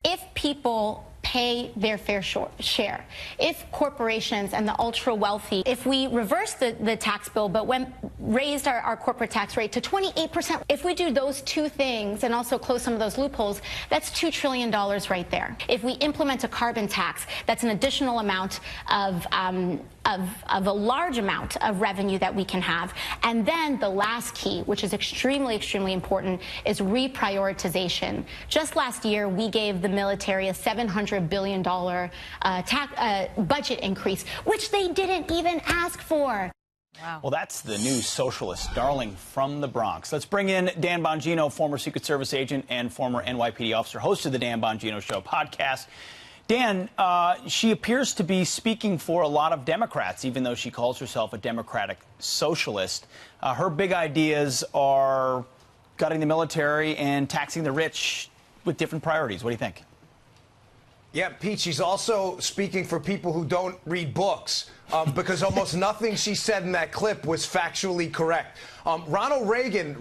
if people pay their fair share, if corporations and the ultra wealthy, if we reverse the tax bill but raised our corporate tax rate to 28%, if we do those two things and also close some of those loopholes, that's $2 trillion right there. If we implement a carbon tax, that's an additional amount of a large amount of revenue that we can have. And then the last key, which is extremely, extremely important, is reprioritization. Just last year, we gave the military a $700 billion budget increase, which they didn't even ask for. Wow. Well, that's the new socialist darling from the Bronx. Let's bring in Dan Bongino, former Secret Service agent and former NYPD officer, host of the Dan Bongino Show podcast. Dan, she appears to be speaking for a lot of Democrats, even though she calls herself a democratic socialist. Her big ideas are gutting the military and taxing the rich with different priorities. What do you think? Yeah, Pete, she's also speaking for people who don't read books, because almost nothing she said in that clip was factually correct. Ronald Reagan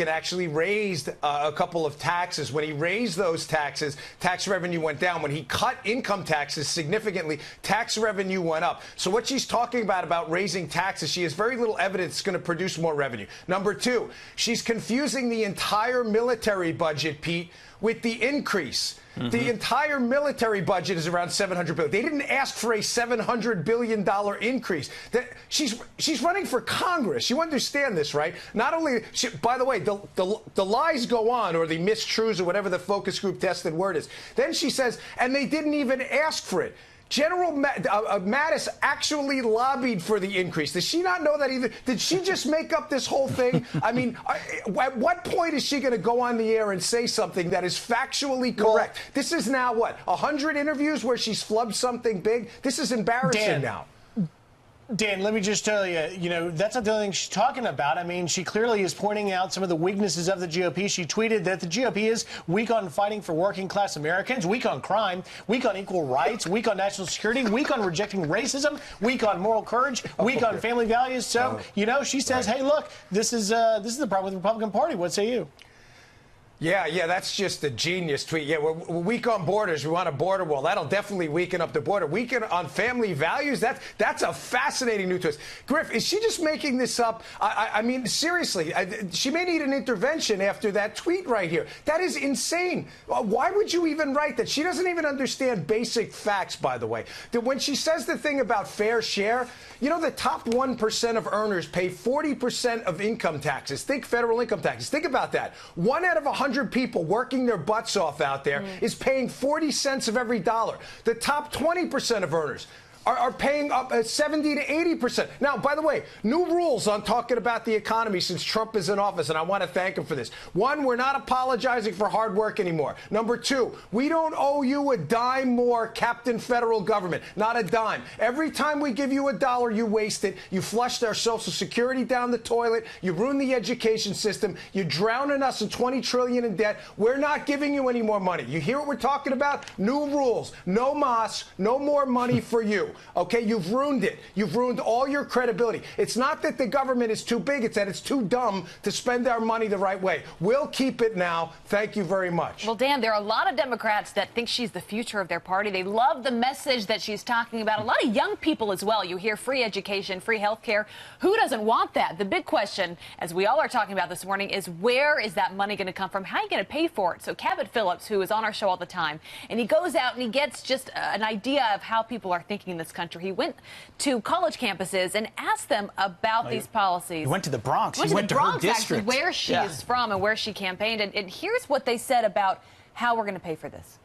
actually raised a couple of taxes. When he raised those taxes, tax revenue went down. When he cut income taxes significantly, tax revenue went up. So what she's talking about raising taxes, she has very little evidence it's going to produce more revenue. Number two, she's confusing the entire military budget, Pete, with the increase. The entire military budget is around $700 billion. They didn't ask for a $700 billion increase. She's running for Congress. You understand this, right? Not only, by the way, the lies go on, or the mistruths, or whatever the focus group tested word is. Then she says, and they didn't even ask for it. General Mattis actually lobbied for the increase. Does she not know that either? Did she just make up this whole thing? I mean, at what point is she going to go on the air and say something that is factually correct? Well, this is now, what, 100 interviews where she's flubbed something big? This is embarrassing now. Dan, let me just tell you, that's not the only thing she's talking about. I mean, she clearly is pointing out some of the weaknesses of the GOP. She tweeted that the GOP is weak on fighting for working-class Americans, weak on crime, weak on equal rights, weak on national security, weak on rejecting racism, weak on moral courage, weak on family values. So, she says, hey, look, this is the problem with the Republican Party. What say you? Yeah, that's just a genius tweet. Yeah, we're weak on borders. We want a border wall. That'll definitely weaken up the border. Weaken on family values. That's a fascinating new twist. Griff, is she just making this up? I mean, seriously, she may need an intervention after that tweet right here. That is insane. Why would you even write that? She doesn't even understand basic facts, by the way. That when she says the thing about fair share, the top 1% of earners pay 40% of income taxes. Think federal income taxes. Think about that. 1 out of 100 people working their butts off out there is paying 40 cents of every dollar. The top 20% of earners are paying up 70 to 80%. Now, by the way, new rules on talking about the economy since Trump is in office, and I want to thank him for this. One, we're not apologizing for hard work anymore. Number two, we don't owe you a dime more, Captain Federal Government. Not a dime. Every time we give you $1, you waste it. You flushed our Social Security down the toilet. You ruined the education system. You're drowning us in $20 trillion in debt. We're not giving you any more money. You hear what we're talking about? New rules. No mas, no more money for you. Okay, you've ruined it. You've ruined all your credibility. It's not that the government is too big. It's that it's too dumb to spend our money the right way. We'll keep it now. Thank you very much. Well, Dan, there are a lot of Democrats that think she's the future of their party. They love the message that she's talking about. A lot of young people as well. You hear free education, free health care. Who doesn't want that? The big question, as we all are talking about this morning, is where is that money going to come from? How are you going to pay for it? So Cabot Phillips, who is on our show all the time, and he goes out and he gets just an idea of how people are thinking in this country. He went to college campuses and asked them about these policies. He went to the Bronx. He went to her Bronx, district. actually, where she is from and where she campaigned. And here's what they said about how we're going to pay for this.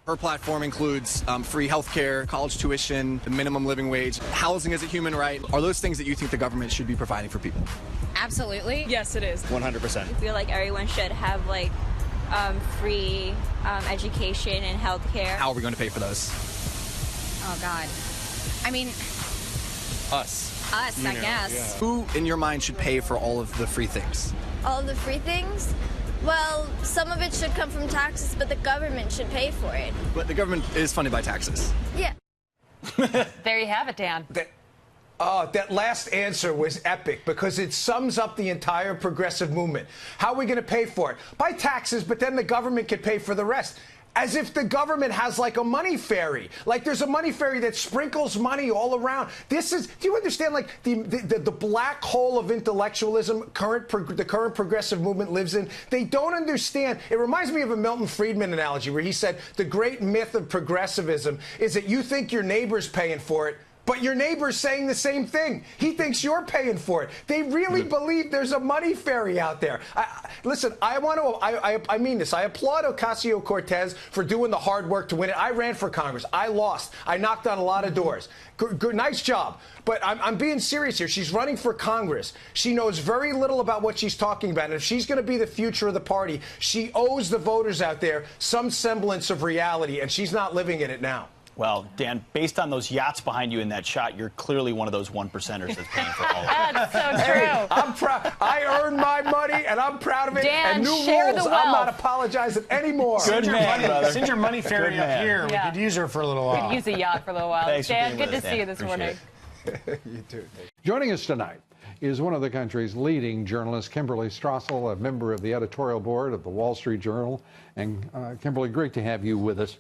Her platform includes free health care, college tuition, the minimum living wage, housing as a human right. Are those things that you think the government should be providing for people? Absolutely. Yes, it is. 100%. I feel like everyone should have free education and health care. How are we going to pay for those? Oh, God. I mean... Us, I guess. Yeah. Who, in your mind, should pay for all of the free things? All of the free things? Well, some of it should come from taxes, but the government should pay for it. But the government is funded by taxes. Yeah. There you have it, Dan. That last answer was epic because it sums up the entire progressive movement. How are we going to pay for it? By taxes, but then the government can pay for the rest. As if the government has like a money fairy. Like there's a money fairy that sprinkles money all around. Do you understand like the black hole of intellectualism the current progressive movement lives in? They don't understand. It reminds me of a Milton Friedman analogy where he said the great myth of progressivism is that you think your neighbor's paying for it, but your neighbor's saying the same thing. He thinks you're paying for it. They really believe there's a money fairy out there. Listen, I mean this. I applaud Ocasio Cortez for doing the hard work to win it. I ran for Congress. I lost. I knocked on a lot of doors. Good, nice job. But I'm being serious here. She's running for Congress. She knows very little about what she's talking about. And if she's going to be the future of the party, she owes the voters out there some semblance of reality, and she's not living in it now. Well, Dan, based on those yachts behind you in that shot, you're clearly one of those 1%ers that's paying for all of it. That's so true. Hey, I'm proud. I earned my money, and I'm proud of it. Dan, and new share rules. the I'm not wealth. apologizing anymore. Good man, brother. Send your money fairy up here. Yeah. We could use her for a little while. We'd use a yacht for a little while. Thanks for Dan, being good with to us, see you Dan. this Appreciate morning. You too. Joining us tonight is one of the country's leading journalists, Kimberly Strassel, a member of the editorial board of the Wall Street Journal. And Kimberly, great to have you with us.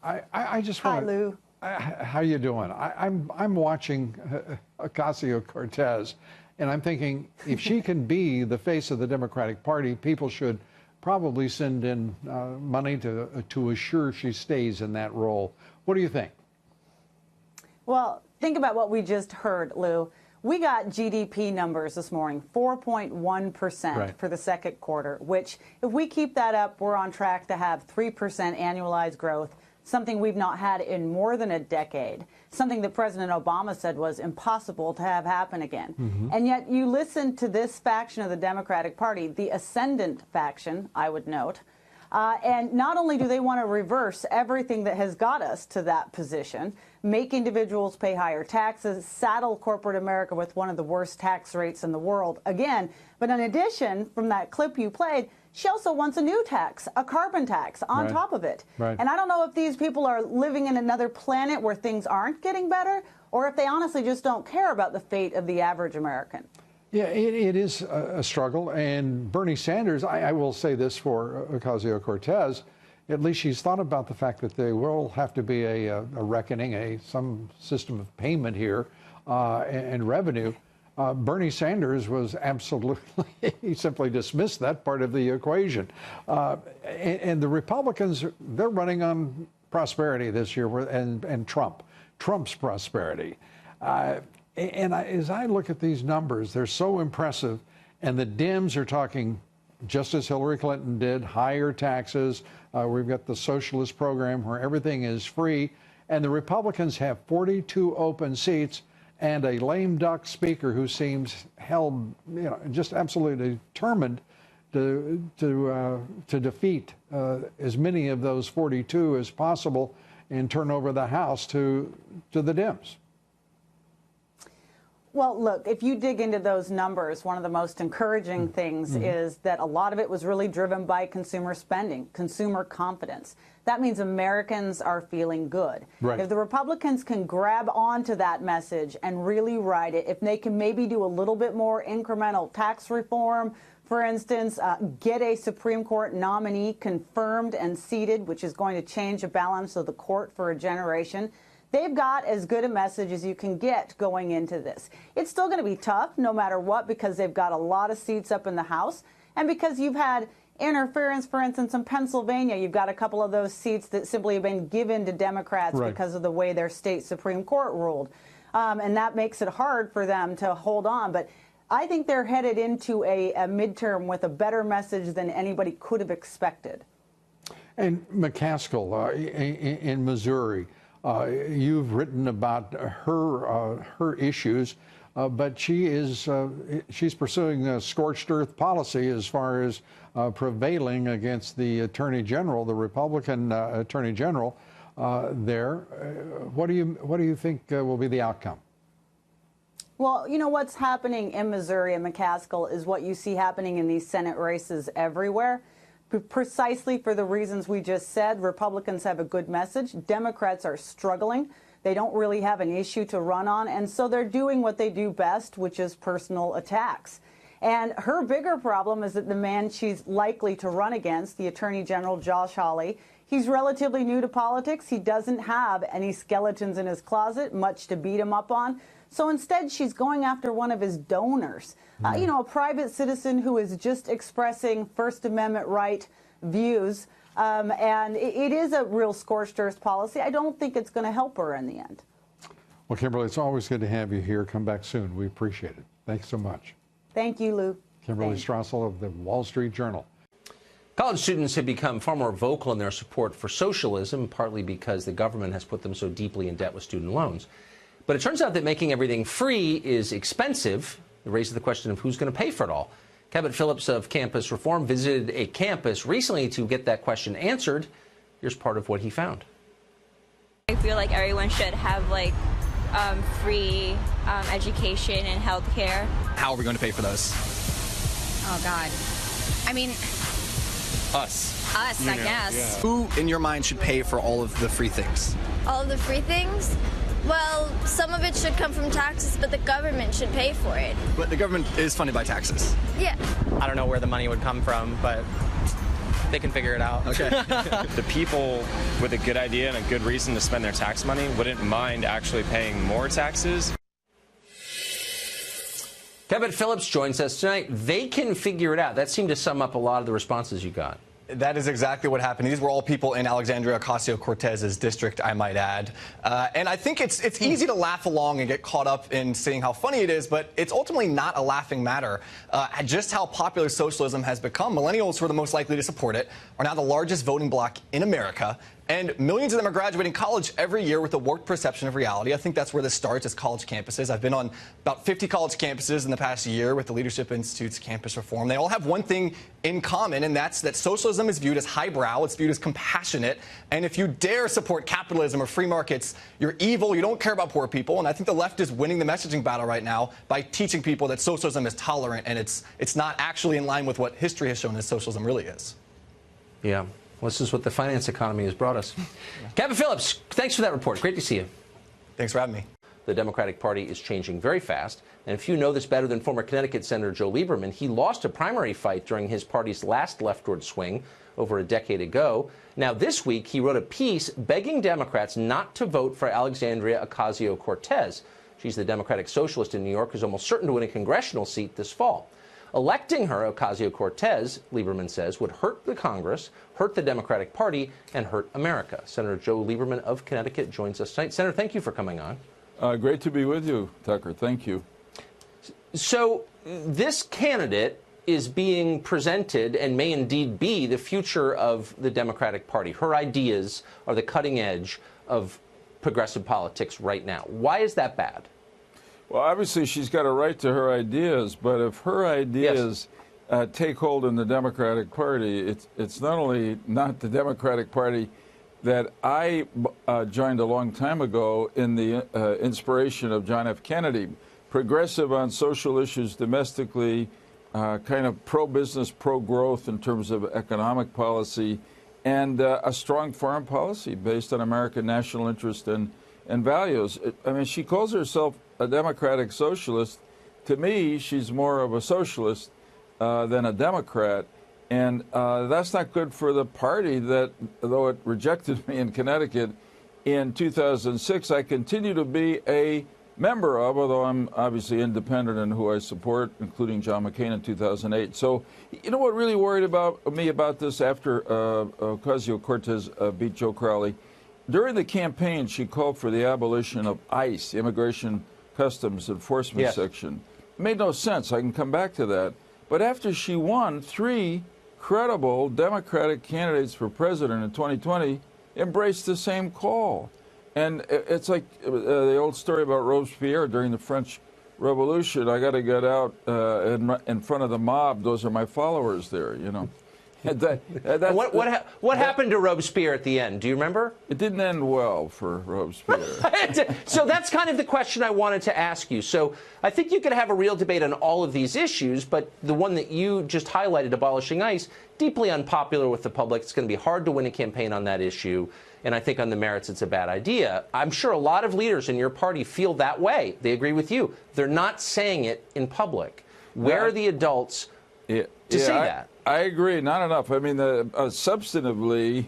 I just want to... Hi, Lou. How you doing? I'm watching Ocasio Cortez, and I'm thinking if she can be the face of the Democratic Party, people should probably send in money to assure she stays in that role. What do you think? Well, think about what we just heard, Lou. We got GDP numbers this morning, 4.1% for the second quarter, which if we keep that up, we're on track to have 3% annualized growth, something we've not had in more than a decade, something that President Obama said was impossible to have happen again. And yet you listen to this faction of the Democratic Party, the ascendant faction, I would note, and not only do they want to reverse everything that has got us to that position, make individuals pay higher taxes, saddle corporate America with one of the worst tax rates in the world again, but in addition, from that clip you played, she also wants a new tax, a carbon tax on top of it. And I don't know if these people are living in another planet where things aren't getting better, or if they honestly just don't care about the fate of the average American. Yeah, it is a struggle. And Bernie Sanders, I will say this for Ocasio Cortez, at least she's thought about the fact that there will have to be a reckoning, some system of payment here and revenue. Bernie Sanders was absolutely, he simply dismissed that part of the equation. And the Republicans, they're running on prosperity this year and Trump's prosperity. As I look at these numbers, they're so impressive. And the Dems are talking, just as Hillary Clinton did, higher taxes. We've got the socialist program where everything is free. And the Republicans have 42 open seats and a lame duck speaker who seems held, just absolutely determined to defeat as many of those 42 as possible and turn over the House to the Dems. Well, look, if you dig into those numbers, one of the most encouraging things is that a lot of it was really driven by consumer spending, consumer confidence. That means Americans are feeling good. If the Republicans can grab onto that message and really ride it, if they can maybe do a little bit more incremental tax reform, for instance, get a Supreme Court nominee confirmed and seated, which is going to change the balance of the court for a generation, they've got as good a message as you can get going into this. It's still going to be tough no matter what because they've got a lot of seats up in the House and because you've had interference, for instance, in Pennsylvania. You've got a couple of those seats that simply have been given to Democrats because of the way their state Supreme Court ruled. And that makes it hard for them to hold on. But I think they're headed into a midterm with a better message than anybody could have expected. And McCaskill in Missouri, you've written about her issues, but she's pursuing a scorched earth policy as far as prevailing against the Attorney General, the Republican Attorney General there. What do you think will be the outcome? Well, you know what's happening in Missouri and McCaskill is what you see happening in these Senate races everywhere. Precisely for the reasons we just said, Republicans have a good message. Democrats are struggling. They don't really have an issue to run on, and so they're doing what they do best, which is personal attacks. And her bigger problem is that the man she's likely to run against, the Attorney General Josh Hawley, he's relatively new to politics. He doesn't have any skeletons in his closet, much to beat him up on. So instead, she's going after one of his donors, you know, a private citizen who is just expressing First Amendment right views. And it is a real scorched earth policy. I don't think it's going to help her in the end. Well, Kimberly, it's always good to have you here. Come back soon. We appreciate it. Thanks so much. Thank you, Lou. Kimberly Strassel of the Wall Street Journal. College students have become far more vocal in their support for socialism, partly because the government has put them so deeply in debt with student loans. But it turns out that making everything free is expensive. It raises the question of who's going to pay for it all. Cabot Phillips of Campus Reform visited a campus recently to get that question answered. Here's part of what he found. I feel like everyone should have like free education and health care. How are we going to pay for those? Oh, God. I mean, Us, I guess. Yeah. Who, in your mind, should pay for all of the free things? All of the free things? Well, some of it should come from taxes, but the government should pay for it. But the government is funded by taxes. Yeah. I don't know where the money would come from, but they can figure it out. Okay. The people with a good idea and a good reason to spend their tax money wouldn't mind actually paying more taxes. Cabot Phillips joins us tonight. They can figure it out. That seemed to sum up a lot of the responses you got. That is exactly what happened. These were all people in Alexandria Ocasio Cortez's district, I might add. And I think it's easy to laugh along and get caught up in seeing how funny it is, but it's ultimately not a laughing matter. Just how popular socialism has become. Millennials, who are the most likely to support it, are now the largest voting bloc in America. And millions of them are graduating college every year with a warped perception of reality. I think that's where this starts, as college campuses. I've been on about 50 college campuses in the past year with the Leadership Institute's Campus Reform. They all have one thing in common, and that's that socialism is viewed as highbrow, it's viewed as compassionate, and if you dare support capitalism or free markets, you're evil, you don't care about poor people. And I think the left is winning the messaging battle right now by teaching people that socialism is tolerant, and it's not actually in line with what history has shown that socialism really is. Yeah. Well, this is what the finance economy has brought us. Cabot Phillips, thanks for that report. Great to see you. Thanks for having me. The Democratic Party is changing very fast. And if you know this better than former Connecticut Senator Joe Lieberman, he lost a primary fight during his party's last leftward swing over a decade ago. Now, this week, he wrote a piece begging Democrats not to vote for Alexandria Ocasio Cortez. She's the Democratic socialist in New York who's almost certain to win a congressional seat this fall. Electing her, Ocasio-Cortez, Lieberman says, would hurt the Congress, hurt the Democratic Party, and hurt America. Senator Joe Lieberman of Connecticut joins us tonight. Senator, thank you for coming on. Great to be with you, Tucker. Thank you. So this candidate is being presented and may indeed be the future of the Democratic Party. Her ideas are the cutting edge of progressive politics right now. Why is that bad? Well, obviously, she's got a right to her ideas, but if her ideas take hold in the Democratic Party, it's not only not the Democratic Party that I joined a long time ago in the inspiration of John F. Kennedy, progressive on social issues domestically, kind of pro-business, pro-growth in terms of economic policy, and a strong foreign policy based on American national interest and values. I mean, she calls herself a democratic socialist. To me, she's more of a socialist than a Democrat. And that's not good for the party that, though it rejected me in Connecticut in 2006, I continue to be a member of, although I'm obviously independent in who I support, including John McCain in 2008. So, you know what really worried me about this after Ocasio-Cortez beat Joe Crowley? During the campaign, she called for the abolition of ICE, the Immigration Customs Enforcement Section. It made no sense. I can come back to that. But after she won, 3 credible Democratic candidates for president in 2020 embraced the same call. And it's like the old story about Robespierre during the French Revolution. I got to get out in front of the mob. Those are my followers there, you know. What happened to Robespierre at the end? Do you remember? It didn't end well for Robespierre. So that's kind of the question I wanted to ask you. So I think you could have a real debate on all of these issues, but the one that you just highlighted, abolishing ICE, deeply unpopular with the public. It's going to be hard to win a campaign on that issue. and I think on the merits it's a bad idea. I'm sure a lot of leaders in your party feel that way. They agree with you. They're not saying it in public. Where are the adults to say that? I agree. Not enough. I mean, substantively,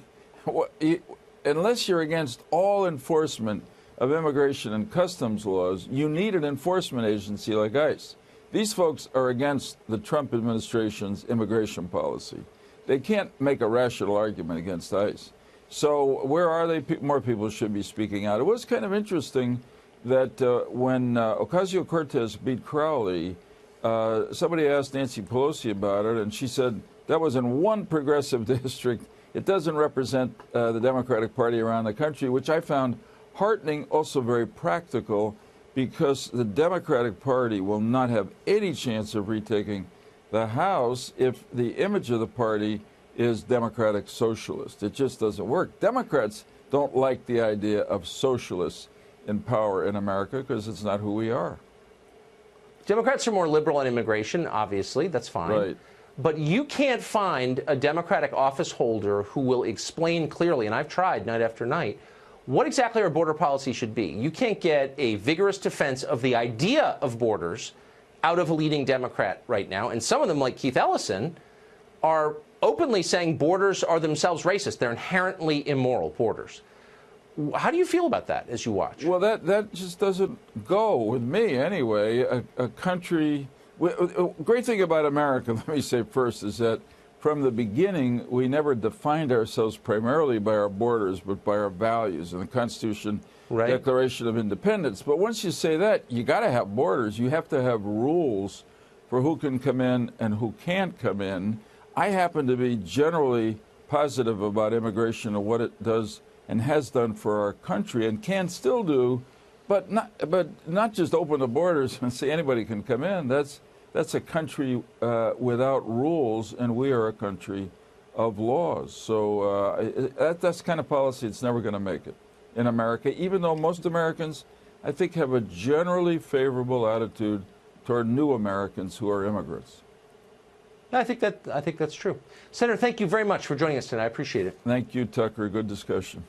unless you're against all enforcement of immigration and customs laws, you need an enforcement agency like ICE. These folks are against the Trump administration's immigration policy. They can't make a rational argument against ICE. So where are they? More people should be speaking out. It was kind of interesting that when Ocasio Cortez beat Crowley, somebody asked Nancy Pelosi about it, and she said that was in one progressive district. It doesn't represent the Democratic Party around the country, which I found heartening, also very practical, because the Democratic Party will not have any chance of retaking the House if the image of the party is Democratic socialist. It just doesn't work. Democrats don't like the idea of socialists in power in America because it's not who we are. Democrats are more liberal on immigration, obviously. That's fine. Right. But you can't find a Democratic office holder who will explain clearly, and I've tried night after night, what exactly our border policy should be. You can't get a vigorous defense of the idea of borders out of a leading Democrat right now. And some of them, like Keith Ellison, are openly saying borders are themselves racist. They're inherently immoral, borders. How do you feel about that as you watch? Well, that just doesn't go with me anyway. A country, a great thing about America, let me say first, is that from the beginning, we never defined ourselves primarily by our borders, but by our values and the Constitution, Declaration of Independence. But once you say that, you got to have borders. You have to have rules for who can come in and who can't come in. I happen to be generally positive about immigration and what it does and has done for our country and can still do, but not just open the borders and say anybody can come in. That's a country without rules, and we are a country of laws. So that's the kind of policy that's never going to make it in America, even though most Americans, I think, have a generally favorable attitude toward new Americans who are immigrants. I think that's true. Senator, thank you very much for joining us tonight. I appreciate it. Thank you, Tucker. Good discussion.